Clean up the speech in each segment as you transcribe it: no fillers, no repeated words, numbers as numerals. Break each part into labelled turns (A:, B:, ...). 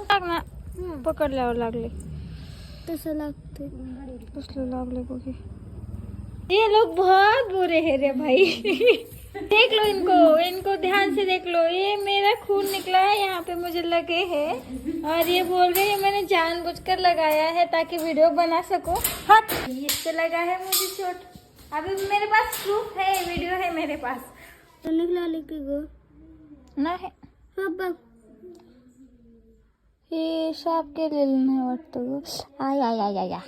A: लाग ना पकडल्यावर लागले तसं लागते कसलं लागले बघे ये लोग बहुत बुरे हैं रे भाई देख लो इनको इनको ध्यान से देख लो ये मेरा खून निकला है यहाँ पे मुझे लगे हैं और ये बोल रहे हैं मैंने जानबूझकर लगाया है ताकि वीडियो बना सकूं हट इससे लगा है मुझे चोट अभी मेरे पास प्रूफ है वीडियो है मेरे पास तो निकला लेके गो ना है हे साप केलेलं नाही वाटतं ग आय आय आय आय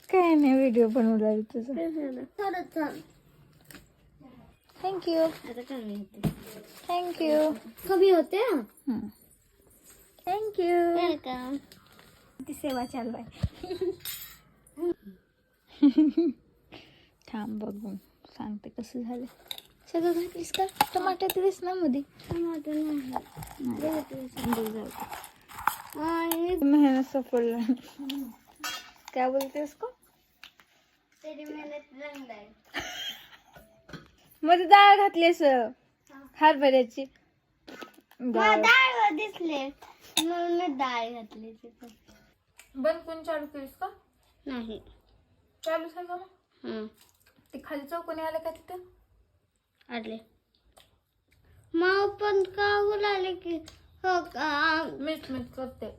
A: काय नाही व्हिडिओ बनवला तुझा थँक्यू थँक्यू कभी होते थँक्यू वेलकम ती सेवा चालू आहे थांब बघून सांगते कसं झालं सगळं घातलीस का टमाटर दिलीस ना मध्ये टमाटर नाही मेहनत सफल क्या बोलते उसको तेरी मेहनत रंग आहे मध्ये डाळ घातलीस हरभऱ्याची डाळ दिसले म्हणून डाळ घातली बंद कोण चालू केलीस का नाही चालू आहे का मग ते खाली चौकोनी आले का तिथं आले माव पण का बोलाले की हो का मीठ मीठ करते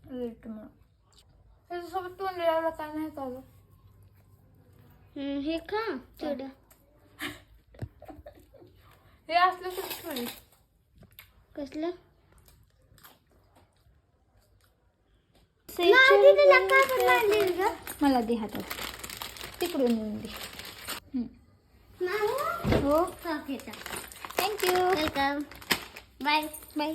A: मीठ मग त्याच्यासोबत तोंड लावलं काय नाही का ग हे खा थोडं हे असलं कसं थोडी कसलं मला दे हातात तिकडून येऊन दे हो थँक्यू वेलकम बाय बाय